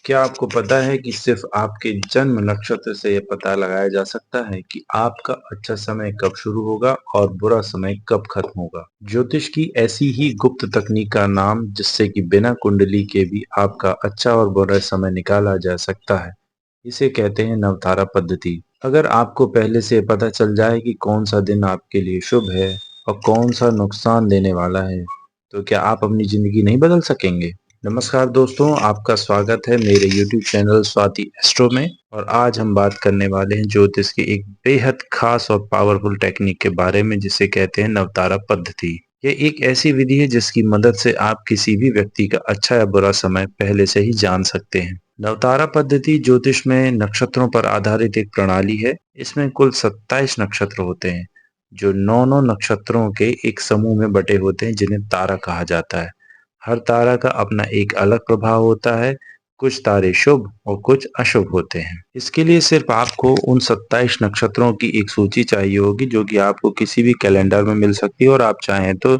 क्या आपको पता है कि सिर्फ आपके जन्म नक्षत्र से यह पता लगाया जा सकता है कि आपका अच्छा समय कब शुरू होगा और बुरा समय कब खत्म होगा? ज्योतिष की ऐसी ही गुप्त तकनीक का नाम जिससे कि बिना कुंडली के भी आपका अच्छा और बुरा समय निकाला जा सकता है, इसे कहते हैं नवतारा पद्धति। अगर आपको पहले से पता चल जाए कि कौन सा दिन आपके लिए शुभ है और कौन सा नुकसान देने वाला है, तो क्या आप अपनी जिंदगी नहीं बदल सकेंगे? नमस्कार दोस्तों, आपका स्वागत है मेरे YouTube चैनल स्वाति एस्ट्रो में। और आज हम बात करने वाले हैं ज्योतिष की एक बेहद खास और पावरफुल टेक्निक के बारे में जिसे कहते हैं नवतारा पद्धति। ये एक ऐसी विधि है जिसकी मदद से आप किसी भी व्यक्ति का अच्छा या बुरा समय पहले से ही जान सकते हैं। नवतारा पद्धति ज्योतिष में नक्षत्रों पर आधारित एक प्रणाली है। इसमें कुल 27 नक्षत्र होते हैं जो 9 नक्षत्रों के एक समूह में बटे होते हैं जिन्हें तारा कहा जाता है। हर तारा का अपना एक अलग प्रभाव होता है। कुछ तारे शुभ और कुछ अशुभ होते हैं। इसके लिए सिर्फ आपको उन 27 नक्षत्रों की एक सूची चाहिए होगी जो कि आपको किसी भी कैलेंडर में मिल सकती है और आप चाहें तो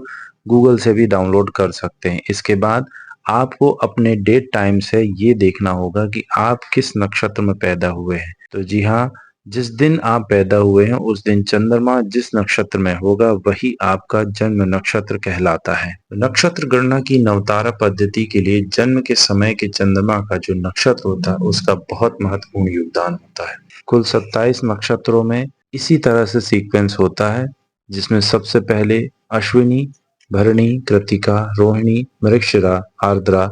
गूगल से भी डाउनलोड कर सकते हैं। इसके बाद आपको अपने डेट टाइम से ये देखना होगा कि आप किस नक्षत्र में पैदा हुए हैं। तो जी हाँ, जिस दिन आप पैदा हुए हैं उस दिन चंद्रमा जिस नक्षत्र में होगा वही आपका जन्म नक्षत्र कहलाता है। नक्षत्र गणना की नवतारा पद्धति के लिए जन्म के समय के चंद्रमा का जो नक्षत्र होता है उसका बहुत महत्वपूर्ण योगदान होता है। कुल 27 नक्षत्रों में इसी तरह से सीक्वेंस होता है जिसमें सबसे पहले अश्विनी, भरणी, कृत्तिका, रोहिणी, मृगशिरा, आर्द्रा,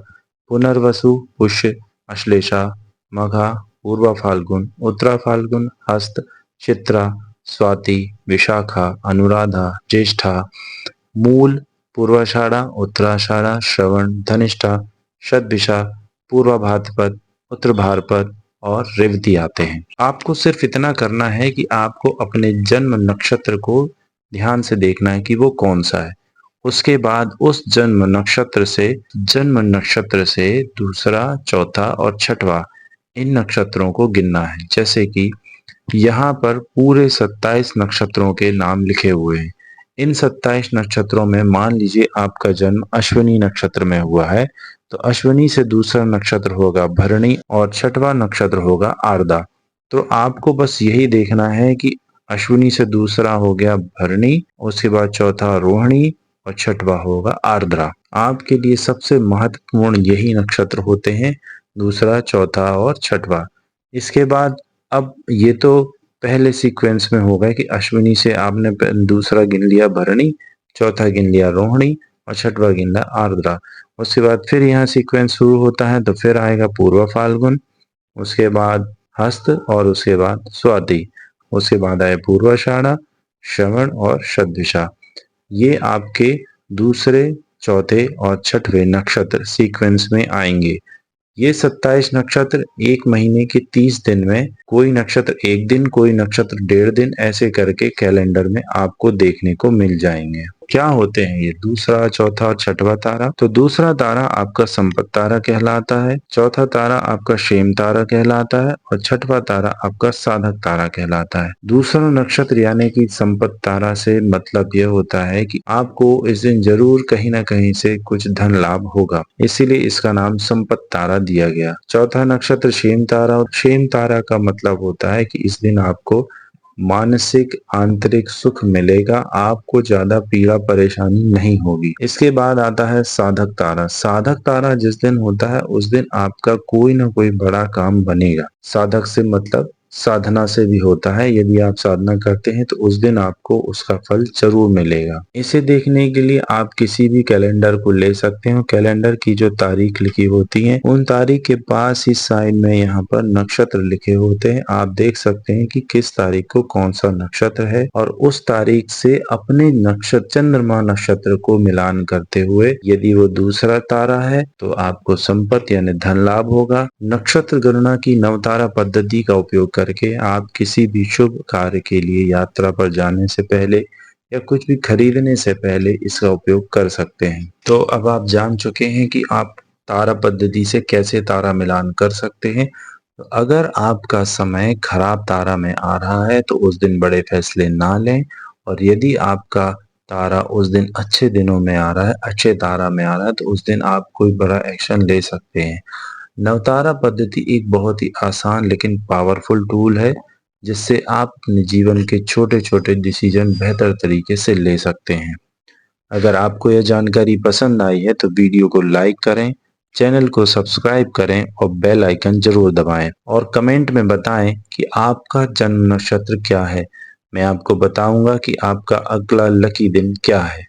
पुनर्वसु, पुष्य, अश्लेषा, मघा, पूर्वा फाल्गुन, उत्तरा फाल्गुन, हस्त, चित्रा, स्वाति, विशाखा, अनुराधा, ज्येष्ठा, मूल, पूर्वाषाढ़ा, उत्तराषाढ़ा, श्रवण, धनिष्ठा, शतभिषा, पूर्वा भाद्रपद, उत्तर भाद्रपद और रेवती आते हैं। आपको सिर्फ इतना करना है कि आपको अपने जन्म नक्षत्र को ध्यान से देखना है कि वो कौन सा है। उसके बाद उस जन्म नक्षत्र से दूसरा, चौथा और छठवा इन नक्षत्रों को गिनना है। जैसे कि यहाँ पर पूरे 27 नक्षत्रों के नाम लिखे हुए हैं। इन 27 नक्षत्रों में मान लीजिए आपका जन्म अश्विनी नक्षत्र में हुआ है, तो अश्विनी से दूसरा नक्षत्र होगा भरणी और छठवां नक्षत्र होगा आर्द्रा। तो आपको बस यही देखना है कि अश्विनी से दूसरा हो गया भरणी, उसके बाद चौथा रोहिणी और छठवा होगा आर्द्रा। आपके लिए सबसे महत्वपूर्ण यही नक्षत्र होते हैं, दूसरा, चौथा और छठवा। इसके बाद अब ये तो पहले सीक्वेंस में होगा कि अश्विनी से आपने दूसरा गिन लिया भरणी, चौथा गिन लिया रोहिणी और छठवा गिन लिया आर्द्रा। उसके बाद फिर यहाँ सीक्वेंस शुरू होता है तो फिर आएगा पूर्वा फाल्गुन, उसके बाद हस्त और उसके बाद स्वाति, उसके बाद आए पूर्वाषाढ़ा, श्रवण और शतभिषा। ये आपके दूसरे, चौथे और छठवें नक्षत्र सीक्वेंस में आएंगे। ये 27 नक्षत्र एक महीने के 30 दिन में कोई नक्षत्र एक दिन, कोई नक्षत्र 1.5 दिन, ऐसे करके कैलेंडर में आपको देखने को मिल जाएंगे। क्या होते हैं ये दूसरा, चौथा और छठवा तारा? तो दूसरा तारा आपका संपत तारा कहलाता है, चौथा तारा आपका शेम तारा कहलाता है और छठवा तारा आपका साधक तारा कहलाता है। दूसरा नक्षत्र यानी कि संपत तारा से मतलब यह होता है कि आपको इस दिन जरूर कहीं ना कहीं से कुछ धन लाभ होगा, इसीलिए इसका नाम संपत तारा दिया गया। चौथा नक्षत्र शेम तारा, और शेम तारा का मतलब होता है कि इस दिन आपको मानसिक आंतरिक सुख मिलेगा, आपको ज्यादा पीड़ा परेशानी नहीं होगी। इसके बाद आता है साधक तारा। साधक तारा जिस दिन होता है उस दिन आपका कोई ना कोई बड़ा काम बनेगा। साधक से मतलब साधना से भी होता है, यदि आप साधना करते हैं तो उस दिन आपको उसका फल जरूर मिलेगा। इसे देखने के लिए आप किसी भी कैलेंडर को ले सकते हो। कैलेंडर की जो तारीख लिखी होती है उन तारीख के पास ही साइड में यहाँ पर नक्षत्र लिखे होते हैं। आप देख सकते हैं कि किस तारीख को कौन सा नक्षत्र है और उस तारीख से अपने नक्षत्र चंद्रमा नक्षत्र को मिलान करते हुए यदि वो दूसरा तारा है तो आपको संपत्ति यानी धन लाभ होगा। नक्षत्र गणना की नवतारा पद्धति का उपयोग करके आप किसी भी शुभ कार्य के लिए यात्रा पर जाने से पहले या कुछ भी खरीदने से पहले इसका उपयोग कर सकते हैं। तो अब आप जान चुके हैं कि आप तारा पद्धति से कैसे तारा मिलान कर सकते हैं। तो अगर आपका समय खराब तारा में आ रहा है तो उस दिन बड़े फैसले ना लें, और यदि आपका तारा उस दिन अच्छे दिनों में आ रहा है, अच्छे तारा में आ रहा है, तो उस दिन आप कोई बड़ा एक्शन ले सकते हैं। नवतारा पद्धति एक बहुत ही आसान लेकिन पावरफुल टूल है, जिससे आप अपने जीवन के छोटे-छोटे डिसीजन बेहतर तरीके से ले सकते हैं। अगर आपको यह जानकारी पसंद आई है तो वीडियो को लाइक करें, चैनल को सब्सक्राइब करें और बेल आइकन जरूर दबाएं और कमेंट में बताएं कि आपका जन्म नक्षत्र क्या है। मैं आपको बताऊंगा कि आपका अगला लकी दिन क्या है।